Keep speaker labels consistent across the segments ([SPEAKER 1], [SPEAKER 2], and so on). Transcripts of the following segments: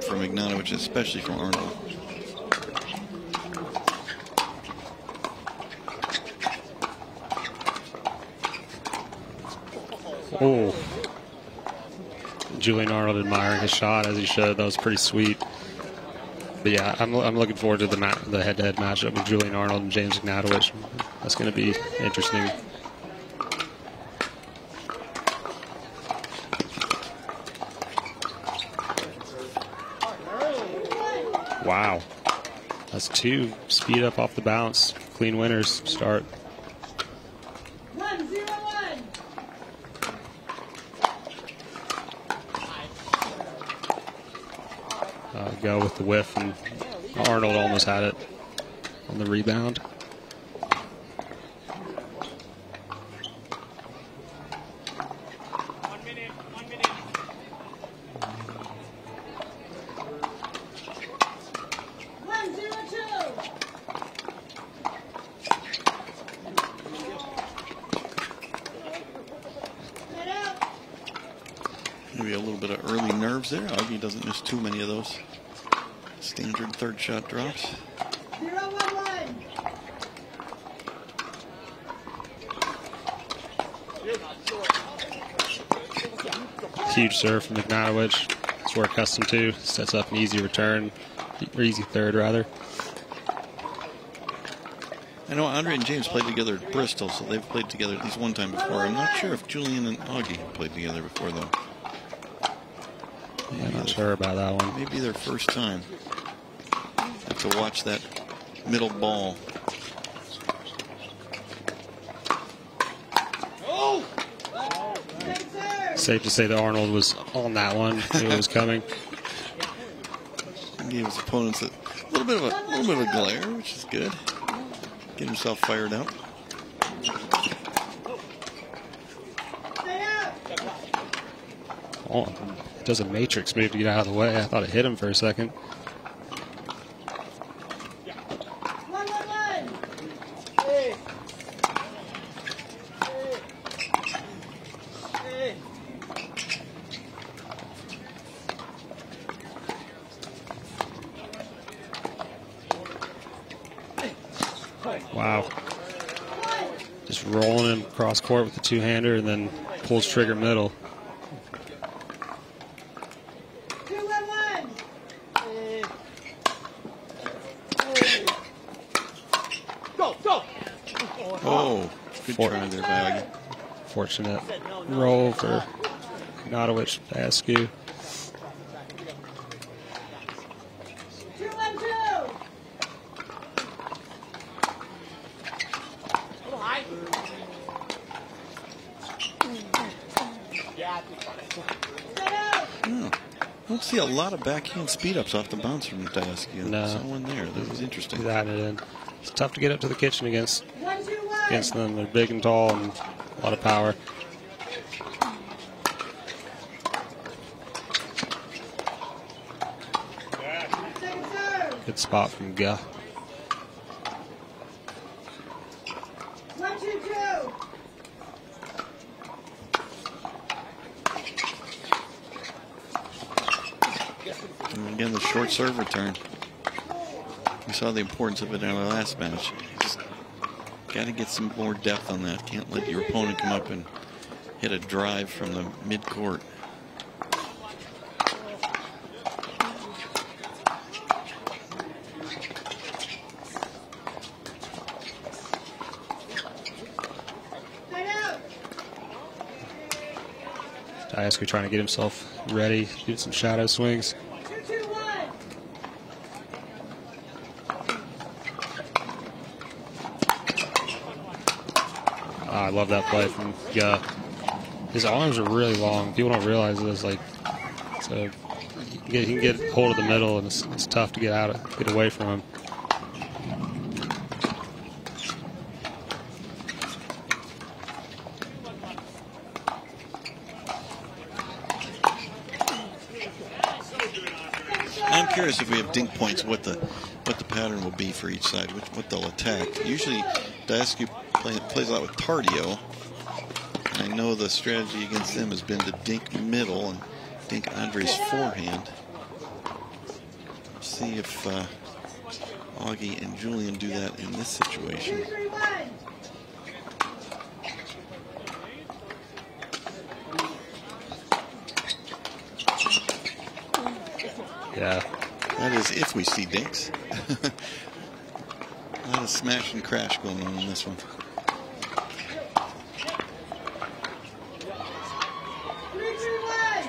[SPEAKER 1] from Ignatowich, especially from Arnold.
[SPEAKER 2] Oh. Julian Arnold admiring his shot as he should. That was pretty sweet. But yeah, I'm looking forward to the head-to-head matchup with Julian Arnold and James Ignatowich. That's going to be interesting. Wow. That's 2 speed up off the bounce. Clean winners start. Go with the whiff, and Arnold almost had it on the rebound.
[SPEAKER 1] Maybe a little bit of early nerves there. Augie doesn't miss too many of those standard third shot drops.
[SPEAKER 3] 0-1-1.
[SPEAKER 2] Huge serve from Ignatowich. That's what we're accustomed to. Sets up an easy return, or easy third rather.
[SPEAKER 1] I know Andrei and James played together at Bristol, so they've played together at least one time before. I'm not sure if Julian and Augie have played together before, though.
[SPEAKER 2] Yeah, I'm not sure about that one.
[SPEAKER 1] Maybe their first time. Have to watch that middle ball.
[SPEAKER 2] Safe to say that Arnold was on that one. Knew it was coming.
[SPEAKER 1] He gave his opponents a little bit of a glare, which is good. Get himself fired up.
[SPEAKER 2] Oh, it does a matrix move to get out of the way. I thought it hit him for a second. Wow. Just rolling him across court with the two-hander and then pulls trigger middle.
[SPEAKER 1] Oh, good try there by Augie.
[SPEAKER 2] Fortunate roll for Ignatowich, Daescu.
[SPEAKER 1] I don't see a lot of backhand speed-ups off the bounce from Daescu.
[SPEAKER 2] No.
[SPEAKER 1] Saw one there. That was interesting.
[SPEAKER 2] He's added in. It's tough to get up to the kitchen against them. They're big and tall and a lot of power. Good spot from Guh.
[SPEAKER 3] 1-2-2.
[SPEAKER 1] And again, the short serve return. We saw the importance of it in our last match. Just got to get some more depth on that. Can't let your opponent come up and hit a drive from the mid-court.
[SPEAKER 2] Daescu trying to get himself ready, do some shadow swings. I love that play from Guh. His arms are really long. People don't realize this. Like, so he can get hold of the middle, and it's tough to get away from him.
[SPEAKER 1] I'm curious if we have dink points, what the pattern will be for each side, what they'll attack. Usually, Daescu plays a lot with cardio. I know the strategy against them has been to dink middle and dink Andrei's forehand. see if Augie and Julian do that in this situation.
[SPEAKER 3] 2-3-1.
[SPEAKER 2] Yeah.
[SPEAKER 1] That is if we see dinks. A lot of smash and crash going on in this one.
[SPEAKER 3] 3-3-1.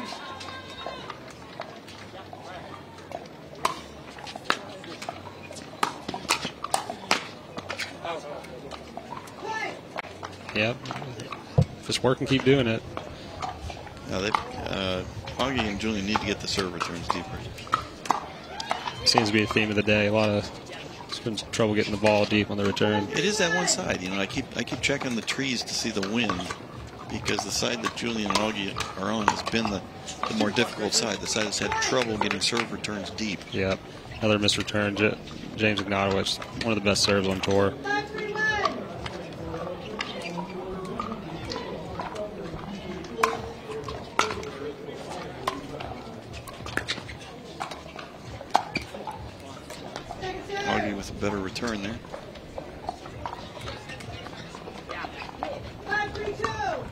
[SPEAKER 2] Yep. If it's working, keep doing it.
[SPEAKER 1] Now Augie and Julian need to get the serve returns deeper.
[SPEAKER 2] Seems to be a theme of the day. It's been some trouble getting the ball deep on the return.
[SPEAKER 1] It is that one side. You know, I keep checking the trees to see the wind, because the side that Julian and Augie are on has been the more difficult side. The side that's had trouble getting serve returns deep.
[SPEAKER 2] Yep. Another missed return. James Ignatowich, one of the best serves on tour.
[SPEAKER 3] 5-3-1.
[SPEAKER 1] Augie with a better return there.
[SPEAKER 3] 5-3-2.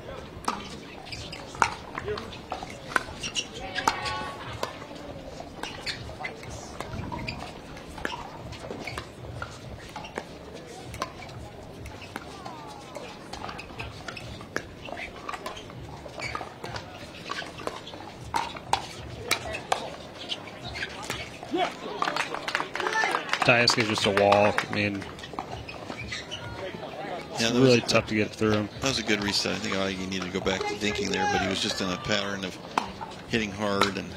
[SPEAKER 2] Daescu is just a wall. I mean, it's really tough to get through him.
[SPEAKER 1] That was a good reset. I think Augie needed to go back to dinking there, but he was just in a pattern of hitting hard, and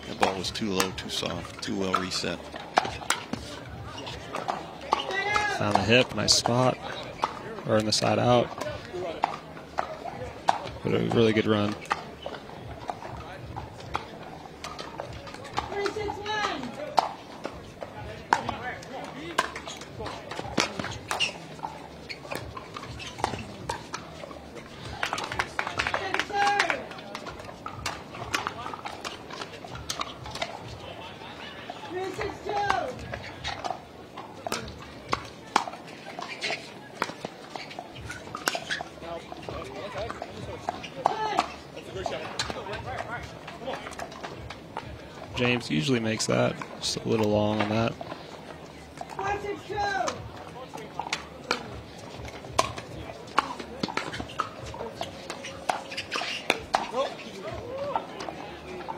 [SPEAKER 1] the ball was too low, too soft, too well reset.
[SPEAKER 2] Found the hip, nice spot. Or in the side out. But a really good run.
[SPEAKER 3] 3-6-1. Second serve. 3-6-2.
[SPEAKER 2] James usually makes that. Just a little long on that.
[SPEAKER 3] 4-6-2.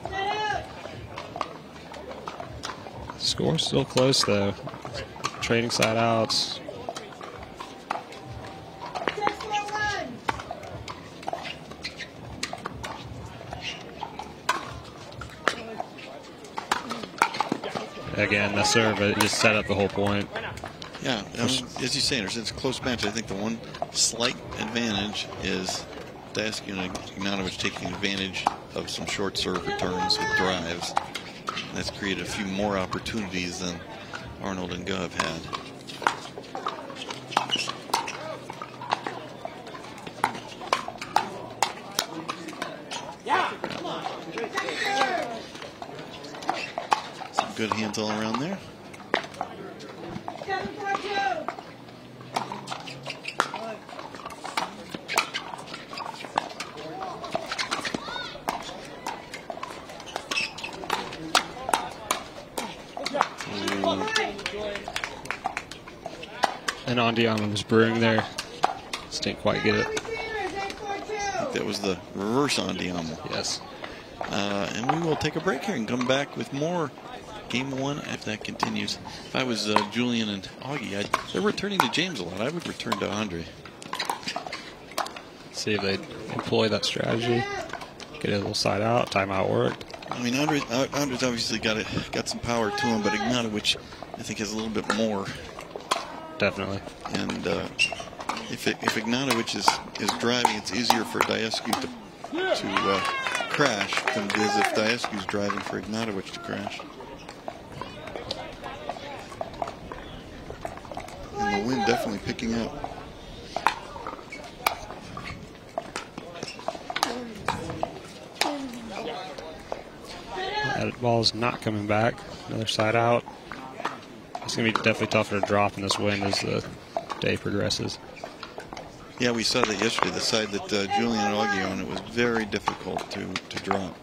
[SPEAKER 3] Set out.
[SPEAKER 2] Score's still close though. Trading side outs.
[SPEAKER 3] 6-4-1.
[SPEAKER 2] Again, the serve, it just set up the whole point.
[SPEAKER 1] Yeah, as you say, Anderson, it's a close match. I think the one slight advantage is Daescu and Ignatowich taking advantage of some short serve returns with drives. That's created a few more opportunities than Arnold and Gov had. Some good hands all around there.
[SPEAKER 3] 7-4-2.
[SPEAKER 2] And Andiamo was brewing there. Just didn't quite get it.
[SPEAKER 1] That was the reverse Andiamo.
[SPEAKER 2] Yes.
[SPEAKER 1] And we will take a break here and come back with more game one if that continues. If I was Julian and Augie, they're returning to James a lot. I would return to Andrei.
[SPEAKER 2] See if they employ that strategy. Get a little side out. Timeout worked.
[SPEAKER 1] I mean, Andrei's obviously got some power to him, but Ignatowich, I think, has a little bit more.
[SPEAKER 2] Definitely.
[SPEAKER 1] And if Ignatowich is driving, it's easier for Daescu to crash than it is if Daescu's driving for Ignatowich to crash. And the wind definitely picking up.
[SPEAKER 2] Ball's not coming back. Another side out. It's going to be definitely tougher to drop in this wind as the day progresses.
[SPEAKER 1] Yeah, we saw that yesterday, the side that Julian and Augie on, it was very difficult to drop.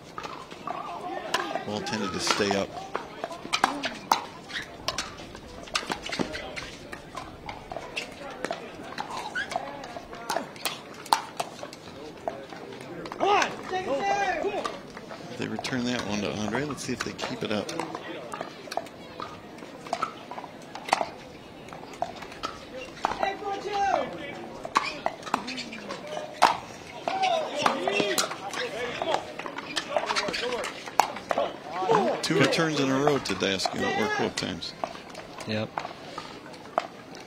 [SPEAKER 1] Ball tended to stay up. They return that one to Andrei. Let's see if they keep it up. Two returns in a row to Daescu. It worked both times.
[SPEAKER 2] Yep.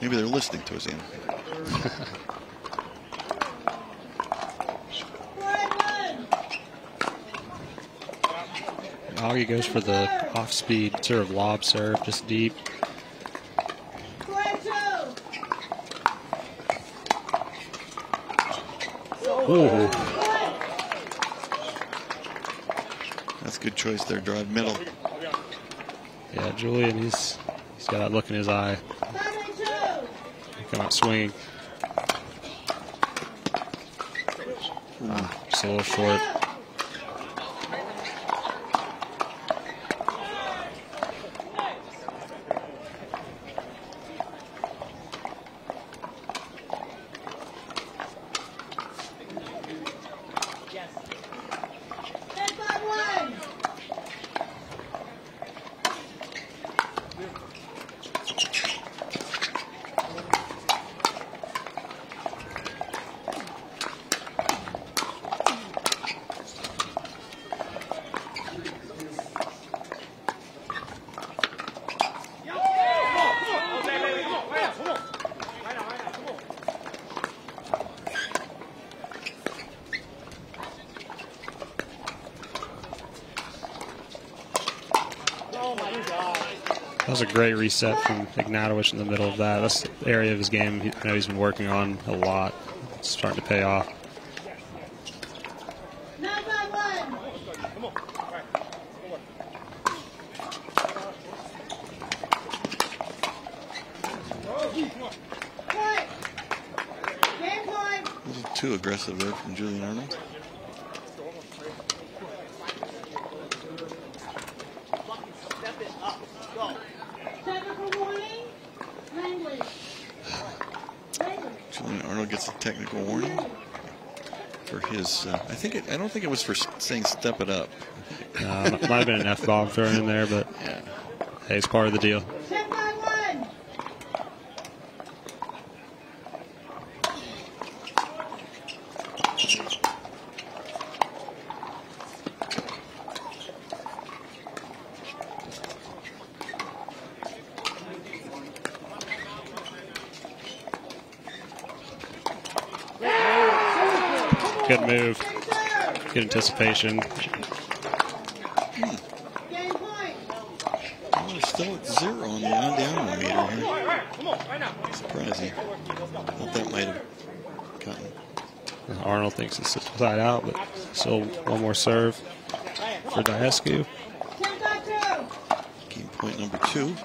[SPEAKER 1] Maybe they're listening to us, Ian.
[SPEAKER 2] Augie goes for the off-speed sort of lob serve, just deep. Ooh.
[SPEAKER 1] That's a good choice there, drive middle.
[SPEAKER 2] Yeah, Julian, he's got that look in his eye. Come out swinging. Just a little short. That was a great reset from Ignatowich in the middle of that. That's the area of his game I know he's been working on a lot. It's starting to pay off.
[SPEAKER 1] This is too aggressive there from Julian Arnold. Julian Arnold gets a technical warning for his. I don't think it was for saying step it up.
[SPEAKER 2] Might have been an F-bomb thrown in there, but
[SPEAKER 1] yeah.
[SPEAKER 2] Hey, it's part of the deal. Good move. Good anticipation.
[SPEAKER 1] Well, we're still at 0 on the on-down meter here. Surprising. Thought that might have gotten.
[SPEAKER 2] Arnold thinks it's side out, but still one more serve for Daescu.
[SPEAKER 1] Game point number 2.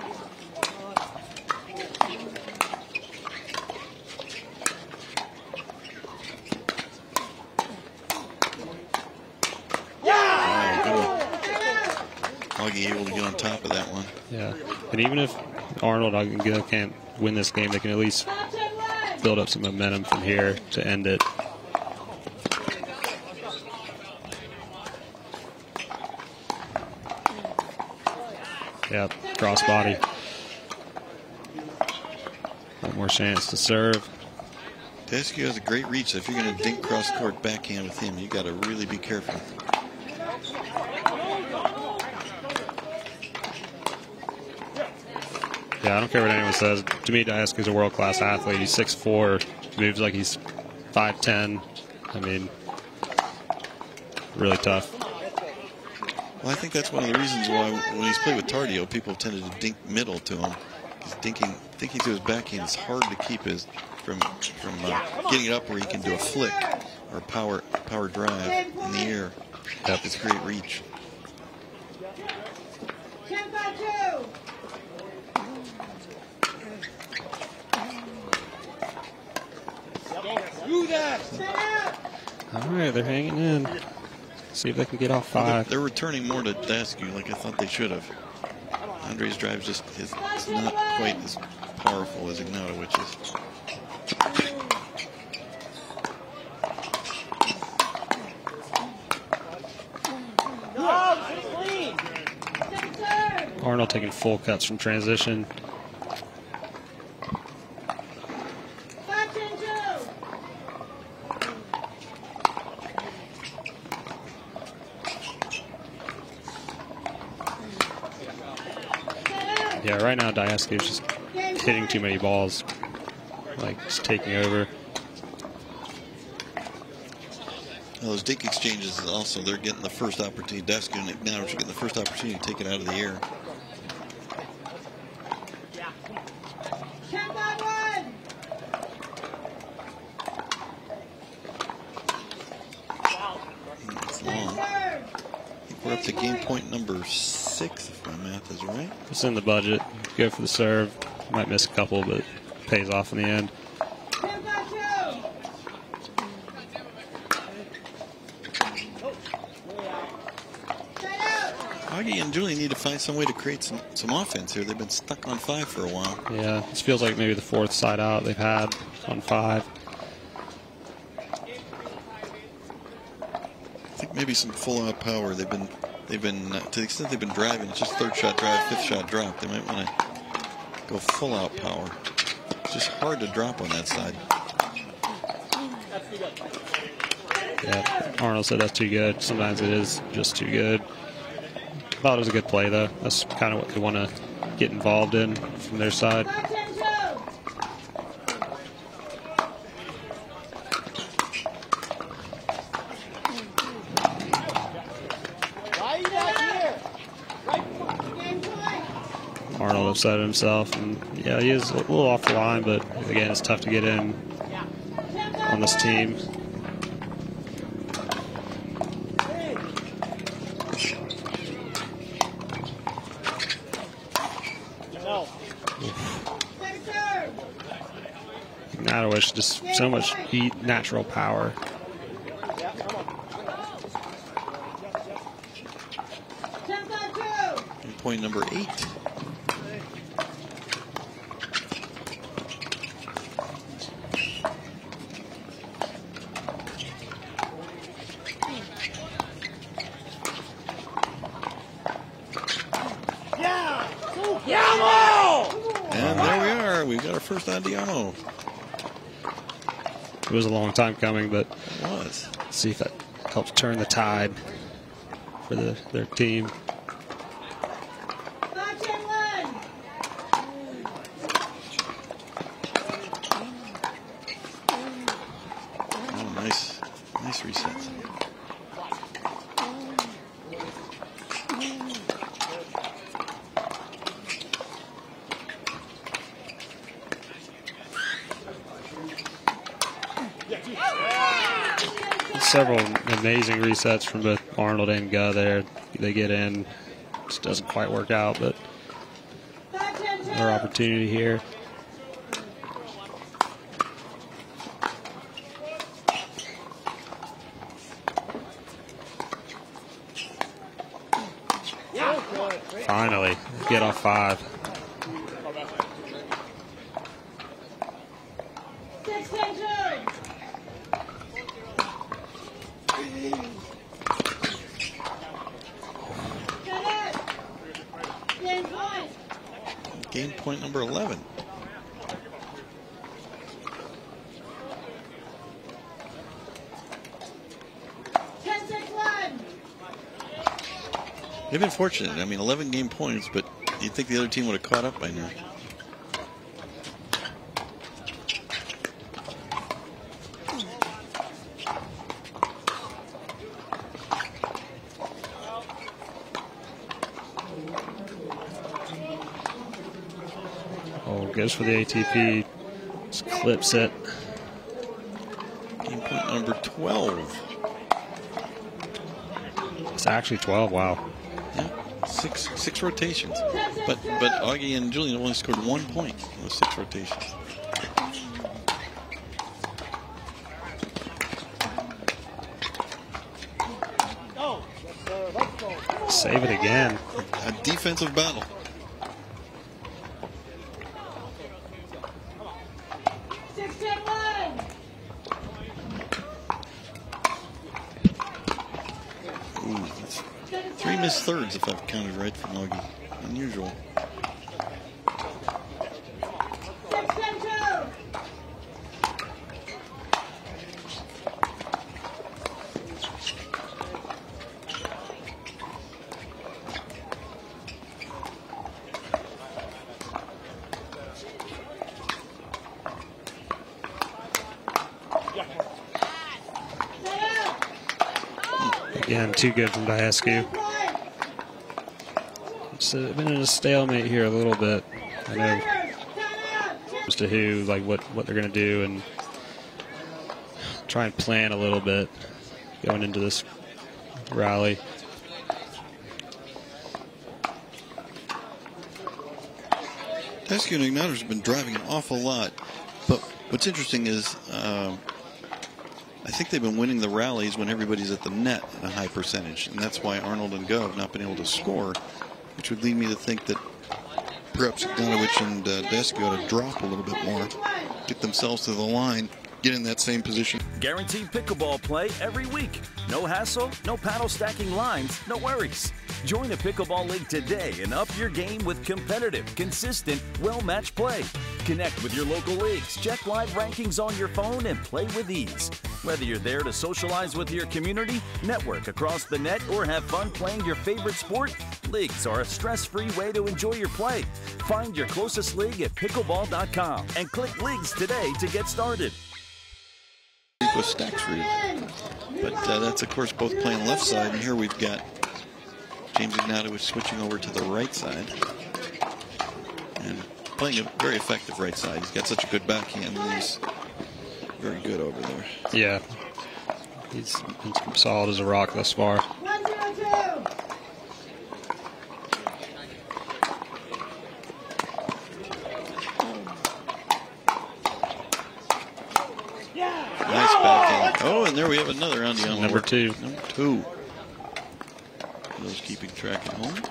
[SPEAKER 1] Augie able to get on top of that one.
[SPEAKER 2] Yeah, and even if Arnold can't win this game, they can at least build up some momentum from here to end it. Yeah, crossbody. One more chance to serve.
[SPEAKER 1] Daescu has a great reach, so if you're going to dink cross-court backhand with him, you got to really be careful.
[SPEAKER 2] Yeah, I don't care what anyone says. To me, Daescu's a world-class athlete. He's 6'4", moves like he's 5'10". I mean, really tough.
[SPEAKER 1] Well, I think that's one of the reasons why when he's played with Tardio, people have tended to dink middle to him. He's thinking to his backhand. It's hard to keep his from getting it up where he can do a flick or power drive in the air. That's great reach.
[SPEAKER 2] All right, they're hanging in. See if they can get off 5.
[SPEAKER 1] They're returning more to Daescu like I thought they should have. Andrei's drive just is not quite as powerful as Ignatowich's.
[SPEAKER 2] Arnold taking full cuts from transition. Yeah, right now Daescu is just hitting too many balls, like just taking over.
[SPEAKER 1] Well, those dink exchanges also, they're getting the first opportunity. Daescu and Ignatowich are getting the first opportunity to take it out of the air. It's long. I think we're up to game point number 6, if my math is right.
[SPEAKER 2] It's in the budget. Go for the serve. Might miss a couple, but pays off in the end.
[SPEAKER 1] Augie and Julian need to find some way to create some offense here. They've been stuck on 5 for a while.
[SPEAKER 2] Yeah, this feels like maybe the 4th side out they've had on 5.
[SPEAKER 1] I think maybe some full-out power. They've been to the extent they've been driving, it's just 3rd shot drive, 5th shot drop. They might want to go full-out power. It's just hard to drop on that side.
[SPEAKER 2] Yeah, Arnold said that's too good. Sometimes it is just too good. Thought it was a good play, though. That's kind of what they want to get involved in from their side. Arnold upset at himself, and yeah, he is a little off the line, but again, it's tough to get in on this team. Ignatowich, just so much heat, natural power.
[SPEAKER 1] And point number 8. And there we are. We've got our first Andiamo.
[SPEAKER 2] It was a long time coming, but
[SPEAKER 1] it was.
[SPEAKER 2] Let's see if that helps turn the tide for their team.
[SPEAKER 1] Oh, nice resets.
[SPEAKER 2] Several amazing resets from both Arnold and Guh there. They get in. Just doesn't quite work out, but another opportunity here. Finally, get off 5.
[SPEAKER 1] Game point number 11. They've been fortunate. I mean, 11 game points, but you'd think the other team would have caught up by now.
[SPEAKER 2] Goes for the ATP, just clips it.
[SPEAKER 1] Game point number 12.
[SPEAKER 2] It's actually 12, wow.
[SPEAKER 1] Yeah, six rotations. But Augie and Julian only scored 1 point in those 6 rotations.
[SPEAKER 2] Save it again.
[SPEAKER 1] A defensive battle. Ooh, that's 3 missed thirds if I've counted right from Augie. Unusual.
[SPEAKER 2] Again, too good from Daescu. It's been in a stalemate here a little bit. I know as to who, like what they're going to do, and try and plan a little bit going into this rally.
[SPEAKER 1] Daescu and Ignatowich have been driving an awful lot, but what's interesting is I think they've been winning the rallies when everybody's at the net in a high percentage, and that's why Arnold and Go have not been able to score, which would lead me to think that perhaps Ignatowich and Daescu ought to drop a little bit more, get themselves to the line, get in that same position.
[SPEAKER 4] Guaranteed pickleball play every week. No hassle, no paddle stacking lines, no worries. Join a pickleball league today and up your game with competitive, consistent, well-matched play. Connect with your local leagues, check live rankings on your phone, and play with ease. Whether you're there to socialize with your community, network across the net, or have fun playing your favorite sport, leagues are a stress-free way to enjoy your play. Find your closest league at pickleball.com and click leagues today to get started.
[SPEAKER 1] With stacks for you. But that's, of course, both playing left side, and here we've got James Ignatowich switching over to the right side and playing a very effective right side. He's got such a good backhand, and he's very good over there.
[SPEAKER 2] Yeah, he's been solid as a rock thus far.
[SPEAKER 3] 1-0-2.
[SPEAKER 1] Nice backhand. Oh, and there we have another on the
[SPEAKER 2] Number 2.
[SPEAKER 1] Number 2. Those keeping track at home.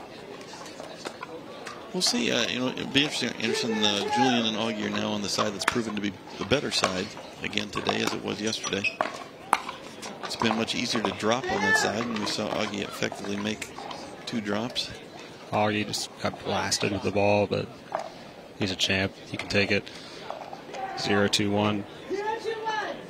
[SPEAKER 1] We'll see. It'll be interesting. Julian and Augie are now on the side that's proven to be the better side again today, as it was yesterday. It's been much easier to drop on that side, and we saw Augie effectively make 2 drops.
[SPEAKER 2] Augie just got blasted with the ball, but he's a champ. He can take it. 0-2-1.
[SPEAKER 3] 0-2-1.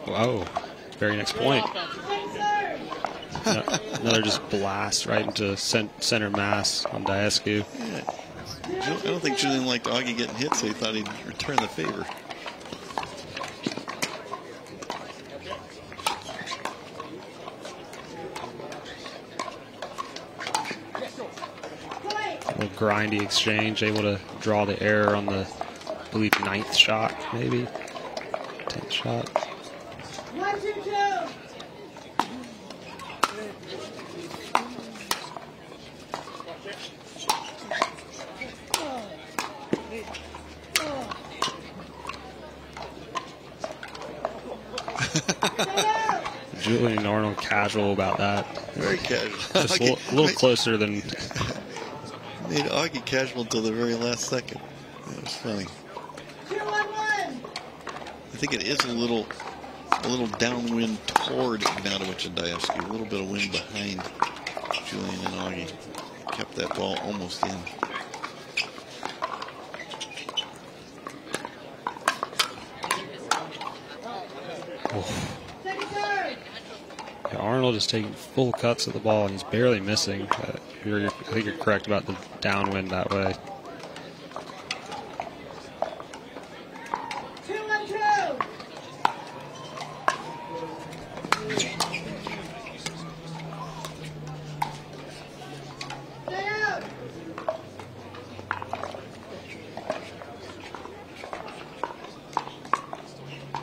[SPEAKER 2] Whoa, very next point. Another just blast right into center mass on Daescu.
[SPEAKER 1] Yeah. I don't think Julian liked Augie getting hit, so he thought he'd return the favor.
[SPEAKER 2] A little grindy exchange, able to draw the error on the, I believe, 9th shot, maybe 10th shot.
[SPEAKER 3] 1-2-2.
[SPEAKER 2] Julian and Arnold casual about that.
[SPEAKER 1] Very casual.
[SPEAKER 2] Just a little closer than.
[SPEAKER 1] Made Augie casual until the very last second. That was funny.
[SPEAKER 3] 2-1-1.
[SPEAKER 1] I think it is a little downwind toward Ignatowich and Daescu. A little bit of wind behind Julian and Augie. Kept that ball almost in.
[SPEAKER 2] Oh.
[SPEAKER 3] Second serve.
[SPEAKER 2] Yeah, Arnold is taking full cuts of the ball, and he's barely missing. I think you're correct about the downwind that way.
[SPEAKER 3] 2-1-2. Stay out.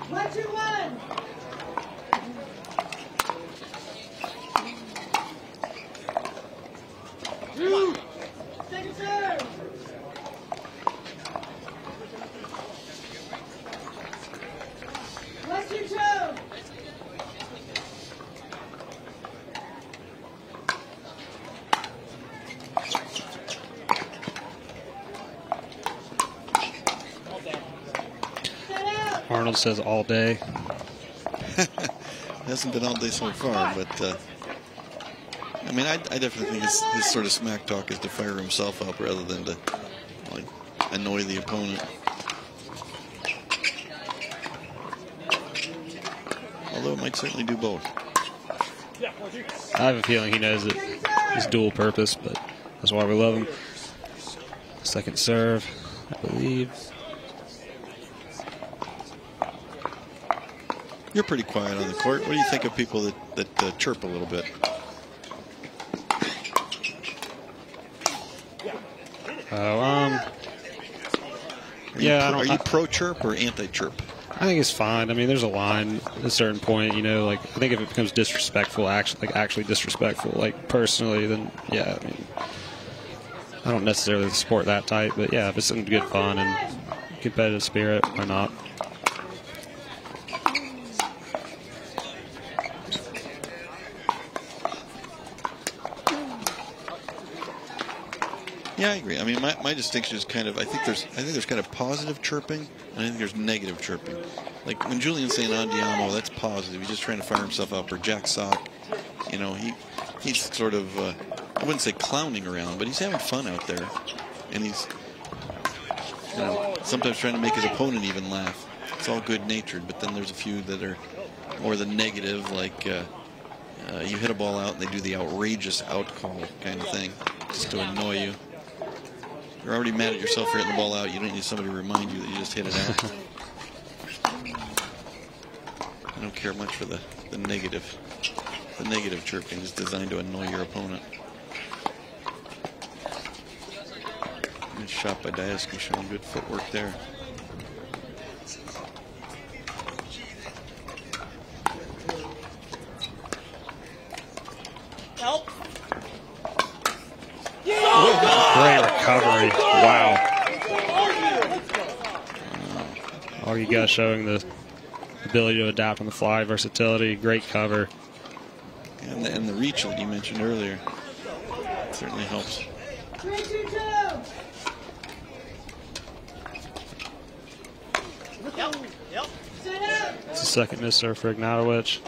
[SPEAKER 3] One, 2-1.
[SPEAKER 2] Arnold says all day.
[SPEAKER 1] Hasn't been all day so far, but I mean, I definitely think his sort of smack talk is to fire himself up rather than to like annoy the opponent. Although it might certainly do both.
[SPEAKER 2] I have a feeling he knows that it's dual purpose, but that's why we love him. Second serve, I believe.
[SPEAKER 1] You're pretty quiet on the court. What do you think of people that chirp a little bit?
[SPEAKER 2] Yeah,
[SPEAKER 1] are you pro chirp or anti chirp?
[SPEAKER 2] I think it's fine. I mean, there's a line at a certain point, you know, like I think if it becomes disrespectful, actually disrespectful, like personally, then yeah, I mean, I don't necessarily support that type, but yeah, if it's some good fun and competitive spirit, why not?
[SPEAKER 1] Yeah, I agree. I mean, my distinction is kind of I think there's kind of positive chirping and I think there's negative chirping. Like when Julian's saying Andiamo, that's positive. He's just trying to fire himself up. Or Jack Sock, you know, he's sort of I wouldn't say clowning around, but he's having fun out there, and he's sometimes trying to make his opponent even laugh. It's all good natured, but then there's a few that are more the negative, like you hit a ball out and they do the outrageous out call kind of thing just to annoy you. You're already mad at yourself for hitting the ball out. You don't need somebody to remind you that you just hit it out. I don't care much for the negative. The negative chirping is designed to annoy your opponent. Good shot by Daescu, showing good footwork there.
[SPEAKER 3] Help.
[SPEAKER 2] Great recovery. Wow. Augie showing the ability to adapt on the fly, versatility, great cover.
[SPEAKER 1] And the reach that you mentioned earlier certainly helps.
[SPEAKER 3] 3-2-2.
[SPEAKER 2] It's the second miss serve for Ignatowich.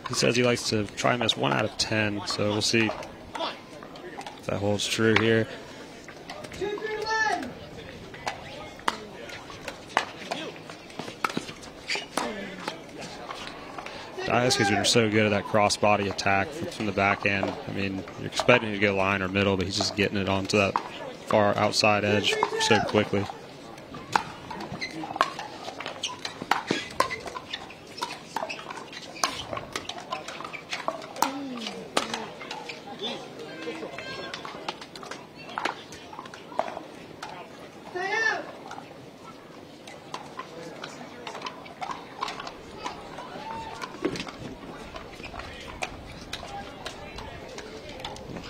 [SPEAKER 2] He says he likes to try and miss 1 out of 10, so we'll see if that holds true here.
[SPEAKER 3] 2-3-1.
[SPEAKER 2] Daescu's been so good at that cross-body attack from the back end. I mean, you're expecting him to go line or middle, but he's just getting it onto that far outside edge so quickly.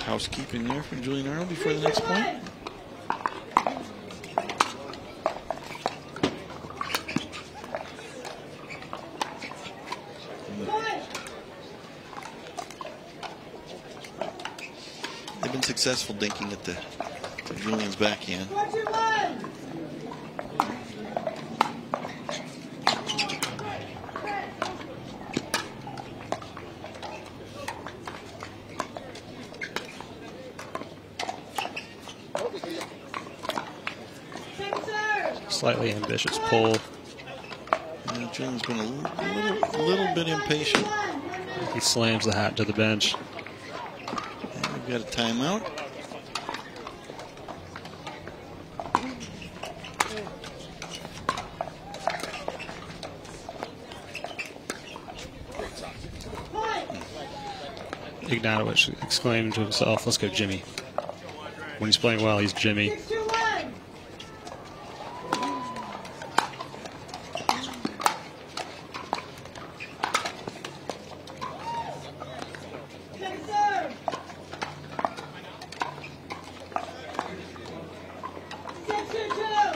[SPEAKER 1] Housekeeping there for Julian Arnold before the next point. They've been successful dinking at the Julian's backhand.
[SPEAKER 3] 4-2-1.
[SPEAKER 2] Slightly ambitious pull.
[SPEAKER 1] Yeah, Julian's been a little bit impatient.
[SPEAKER 2] He slams the hat to the bench.
[SPEAKER 1] And we've got a timeout.
[SPEAKER 2] Ignatowich exclaimed to himself, "Let's go, Jimmy." When he's playing well, he's Jimmy.
[SPEAKER 3] 6-2-1. Second serve. 6-2-2.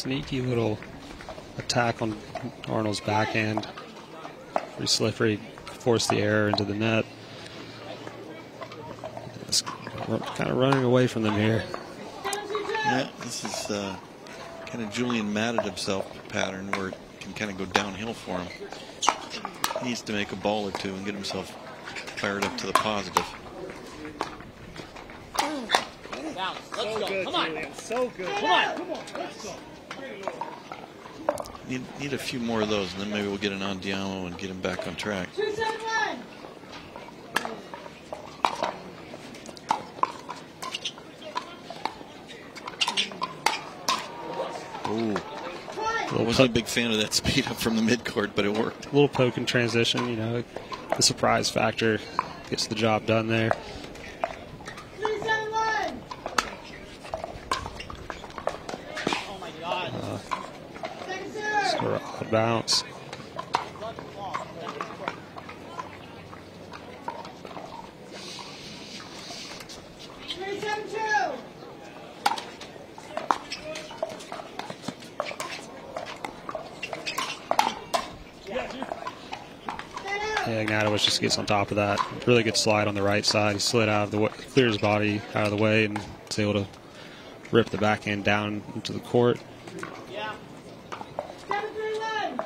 [SPEAKER 2] sneaky little attack on Arnold's backhand. Pretty slippery, forced the error into the net. It's kind of running away from them here.
[SPEAKER 1] Yeah, this is kind of Julian mad at himself pattern where it can kind of go downhill for him. He needs to make a ball or two and get himself fired up to the positive.
[SPEAKER 5] Let's go. Come on. Julian. So good. Come on. Let's go.
[SPEAKER 1] Need a few more of those, and then maybe we'll get an Andiamo and get him back on track.
[SPEAKER 3] 2-7-1.
[SPEAKER 1] Ooh. I wasn't a big fan of that speed up from the midcourt, but it worked.
[SPEAKER 2] A little poke in transition, you know, the surprise factor gets the job done there.
[SPEAKER 3] 3-7-1.
[SPEAKER 5] Oh my God.
[SPEAKER 3] Second serve.
[SPEAKER 2] Sort of odd bounce. Yeah, Ignatowich just gets on top of that. Really good slide on the right side. He slid out of the way, cleared his body out of the way, and was able to rip the backhand down into the court.
[SPEAKER 5] Yeah.
[SPEAKER 3] 7-3-1.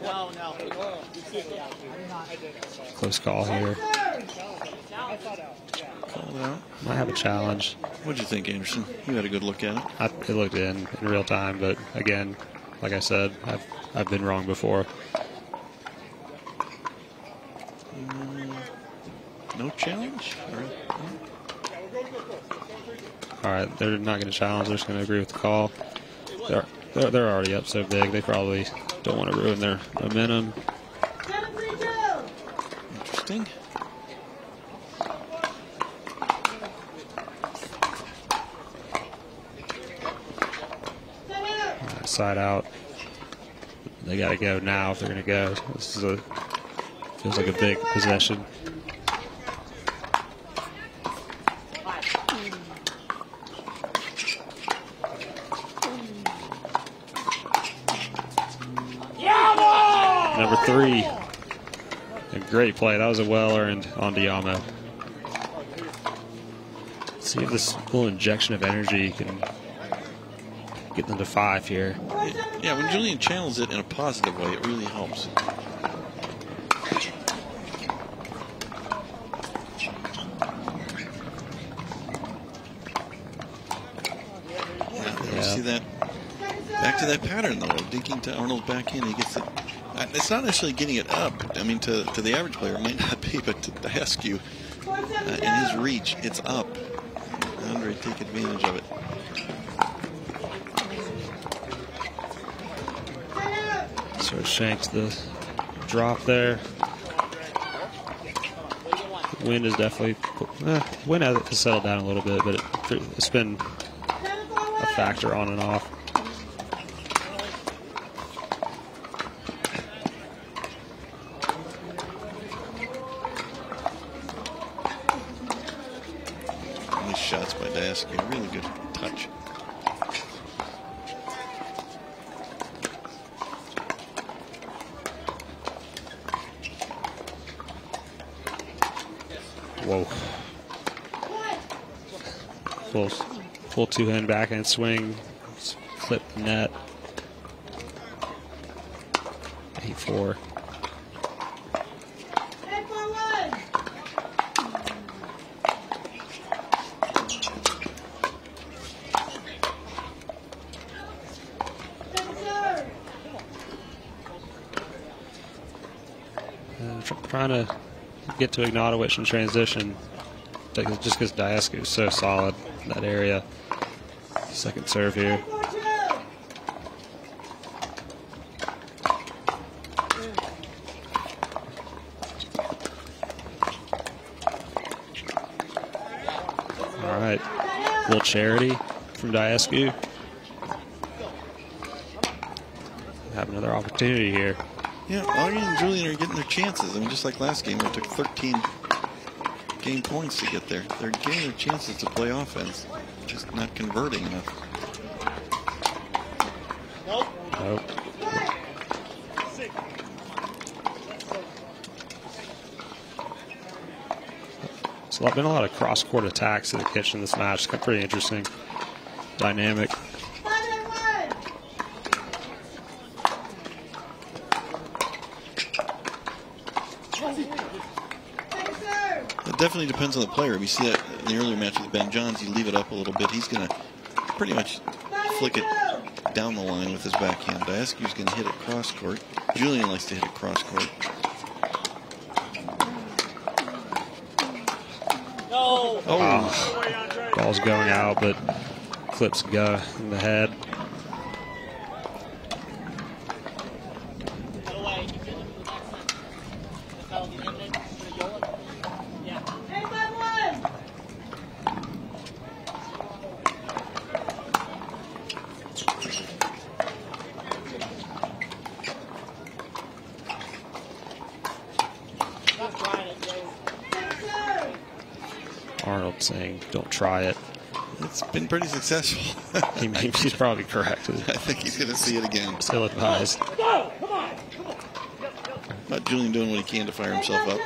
[SPEAKER 5] No.
[SPEAKER 2] Close call here.
[SPEAKER 1] Called out.
[SPEAKER 2] Might have a challenge.
[SPEAKER 1] What'd you think, Anderson? You had a good look at it.
[SPEAKER 2] It looked in real time, but again, like I said, I've been wrong before.
[SPEAKER 1] No challenge?
[SPEAKER 2] All right, they're not going to challenge. They're just going to agree with the call. They're already up so big. They probably don't want to ruin their momentum.
[SPEAKER 3] 7-3-2.
[SPEAKER 1] Interesting.
[SPEAKER 2] Side out. They got to go now if they're going to go. This is feels like a big possession. Number 3. A great play. That was a well-earned Andiamo. See if this little injection of energy can get them to 5 here.
[SPEAKER 1] Yeah, when Julian channels it in a positive way, it really helps. Yeah, see that? Back to that pattern, though, dinking to Arnold back in. He gets it. It's not necessarily getting it up. I mean, to the average player, it might not be, but to Daescu, in his reach, it's up. Andrei take advantage of it.
[SPEAKER 2] Sort of shanked the drop there. Wind is definitely wind has settled down a little bit, but it's been a factor on and off.
[SPEAKER 1] Nice shots by Daescu. Really good touch.
[SPEAKER 2] Whoa. Full two-hand backhand swing. Flip the net. 8-4. Trying to get to Ignatowich in transition, just because Daescu is so solid in that area. Second serve here. All right, a little charity from Daescu. Have another opportunity here.
[SPEAKER 1] Yeah, Augie and Julian are getting their chances. I mean, just like last game, where it took 13 game points to get there. They're getting their chances to play offense, just not converting enough.
[SPEAKER 2] Nope. So there's been a lot of cross-court attacks in the kitchen this match. It's got pretty interesting dynamic.
[SPEAKER 1] It definitely depends on the player. We see that in the earlier match with Ben Johns. You leave it up a little bit, he's going to pretty much flick it down the line with his backhand. Daescu's going to hit it cross court. Julian likes to hit it cross court.
[SPEAKER 2] Oh, ball's going out, but clips go in the head. Arnold saying, "Don't try it."
[SPEAKER 1] It's been pretty successful.
[SPEAKER 2] He's probably correct.
[SPEAKER 1] I think he's going to see it again.
[SPEAKER 2] Still advised.
[SPEAKER 1] Not Julian doing what he can to fire himself up.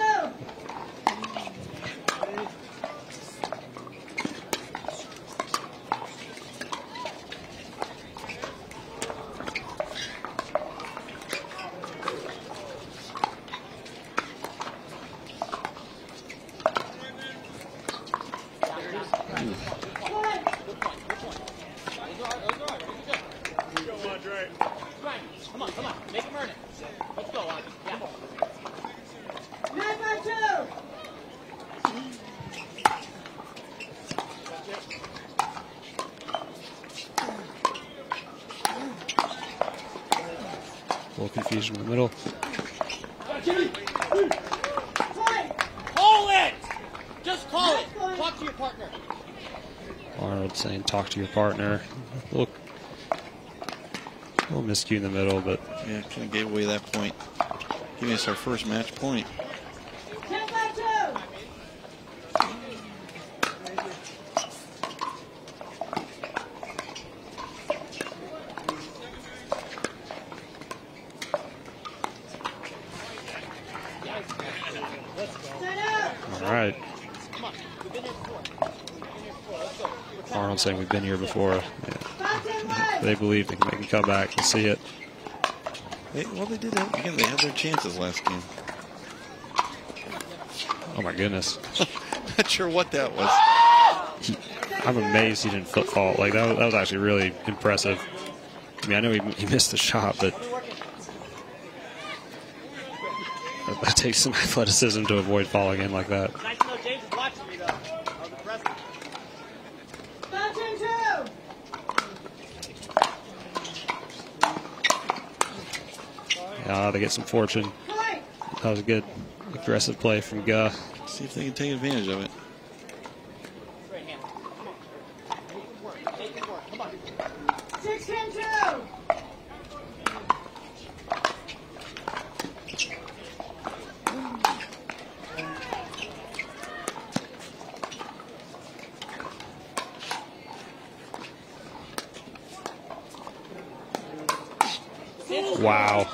[SPEAKER 2] A little confusion in the middle.
[SPEAKER 5] Call it! Just call it! Talk to your partner.
[SPEAKER 2] Arnold saying, "Talk to your partner." A little miscue in the middle, but
[SPEAKER 1] yeah, kind of gave away that point. Giving us our first match point.
[SPEAKER 2] all right. Arnold saying, "We've been here before." Yeah. They believe they can make a comeback. We'll see it.
[SPEAKER 1] Well, they did have, again, they had their chances last game.
[SPEAKER 2] Oh my goodness.
[SPEAKER 1] Not sure what that was.
[SPEAKER 2] I'm amazed he didn't flip fault. Like that was actually really impressive. I mean, I know he missed the shot, but that takes some athleticism to avoid falling in like that.
[SPEAKER 5] Nice to know James is watching me, though. I was impressed.
[SPEAKER 2] They get some fortune. That was a good aggressive play from Guh.
[SPEAKER 1] See if they can take advantage of it.
[SPEAKER 2] Wow.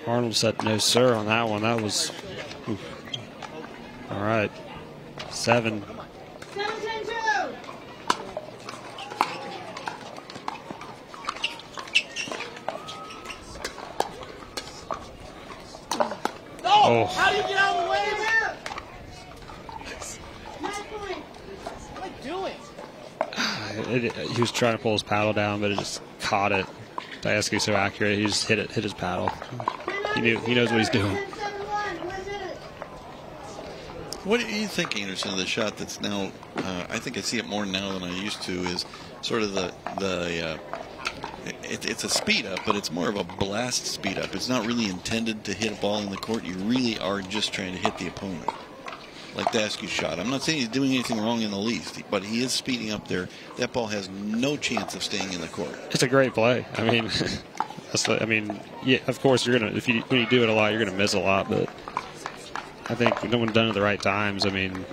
[SPEAKER 2] Arnold said no sir on that one. That was oof. All right. 7.
[SPEAKER 5] Oh, how do you get out of the way? What am I doing?
[SPEAKER 2] He was trying to pull his paddle down, but it just caught it. Daescu so accurate, he just hit his paddle. He knows what he's doing.
[SPEAKER 1] What are you thinking, Anderson, of the shot that's now, I think I see it more now than I used to, is sort of it's a speed up, but it's more of a blast speed up. It's not really intended to hit a ball in the court. You really are just trying to hit the opponent. like Daescu's shot. I'm not saying he's doing anything wrong in the least, but he is speeding up there. That ball has no chance of staying in the court.
[SPEAKER 2] It's a great play. I mean, yeah, of course you're gonna when you do it a lot, you're gonna miss a lot. But I think when done at the right times, I mean,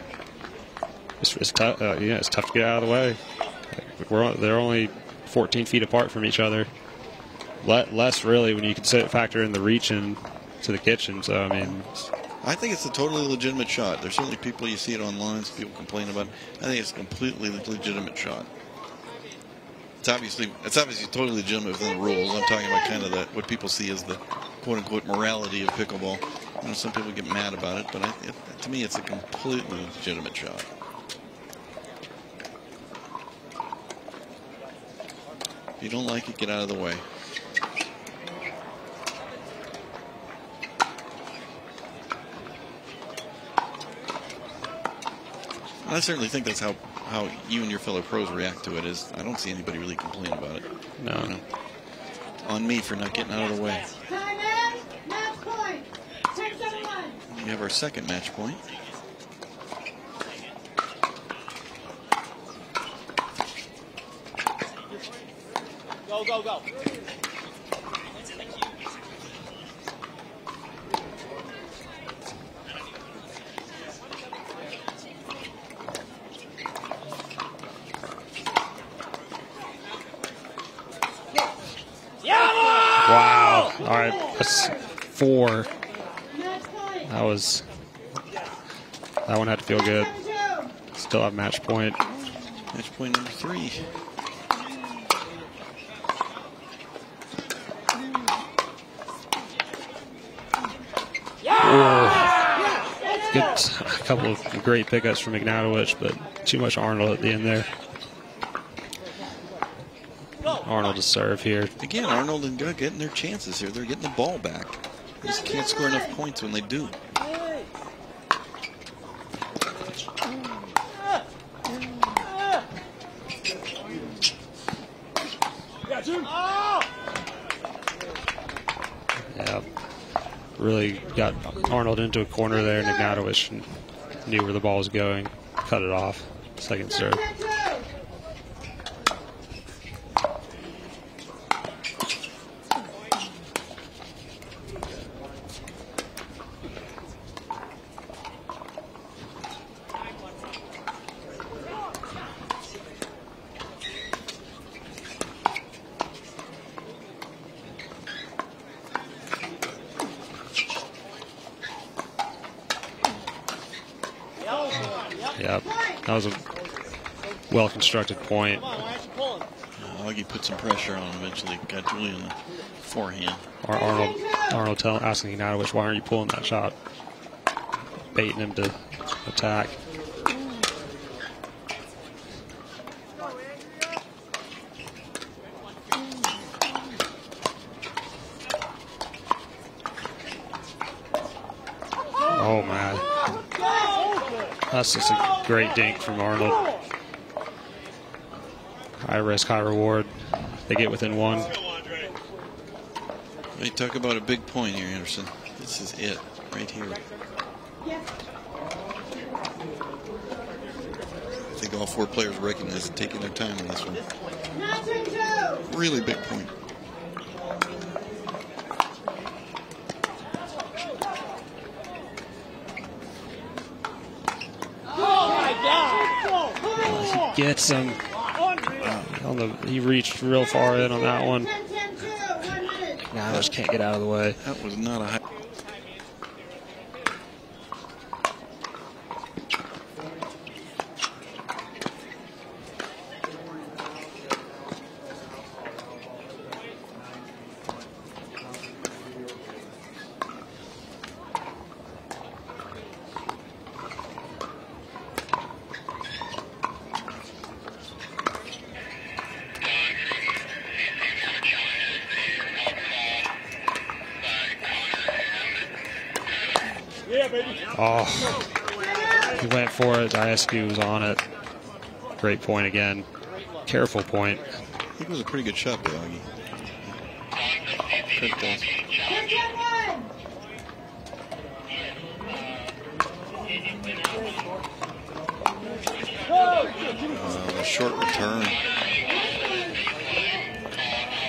[SPEAKER 2] it's tough. Yeah, it's tough to get out of the way. They're only 14 feet apart from each other. Less really when you factor in the reach into the kitchen. So I mean,
[SPEAKER 1] I think it's a totally legitimate shot. There's certainly people, you see it online, some people complain about it. I think it's a completely legitimate shot. It's obviously totally legitimate within the rules. I'm talking about kind of what people see as the quote-unquote morality of pickleball. You know, some people get mad about it, but to me it's a completely legitimate shot. If you don't like it, get out of the way. I certainly think that's how you and your fellow pros react to it. Is I don't see anybody really complain about it.
[SPEAKER 2] No.
[SPEAKER 1] You know, on me for not getting out of the way.
[SPEAKER 3] Time in. Match point. 10-7-1.
[SPEAKER 1] We have our second match point.
[SPEAKER 5] Go, go, go.
[SPEAKER 2] Wow. All right, that's 4.
[SPEAKER 3] Match point.
[SPEAKER 2] That one had to feel good. Still have match point.
[SPEAKER 1] Match point number 3.
[SPEAKER 2] Good, a couple of great pickups from Ignatowich, but too much Arnold at the end there. Arnold to serve here.
[SPEAKER 1] Again, Arnold and Doug getting their chances here. They're getting the ball back. They just can't score enough points when they do.
[SPEAKER 2] Yeah, really got Arnold into a corner there, and Ignatowich knew where the ball was going. Cut it off. Second serve. Yep, that was a well-constructed point.
[SPEAKER 1] Augie put some pressure on him eventually. Got Julian in the forehand.
[SPEAKER 2] Arnold asking Ignatowich, why aren't you pulling that shot? Baiting him to attack. Oh, man. That's just a great dink from Arnold. High risk, high reward. They get within 1.
[SPEAKER 1] They talk about a big point here, Anderson. This is it, right here. I think all 4 players recognize it, taking their time on this one. Really big point.
[SPEAKER 2] He gets him. He reached real far in on that one. Now I just can't get out of the way.
[SPEAKER 1] That was not a high.
[SPEAKER 2] Oh, he went for it. Daescu was on it. Great point again. Careful point.
[SPEAKER 1] I think it was a pretty good shot there, Augie. A short return.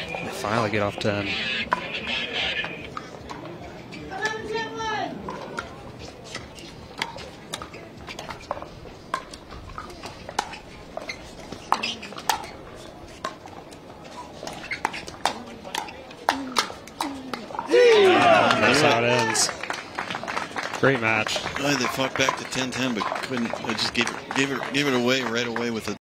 [SPEAKER 2] They finally get off 10.
[SPEAKER 3] 11-10-1.
[SPEAKER 2] That's how it ends. Great match.
[SPEAKER 1] They fought back to 10-10, but couldn't. They just gave it away right away with a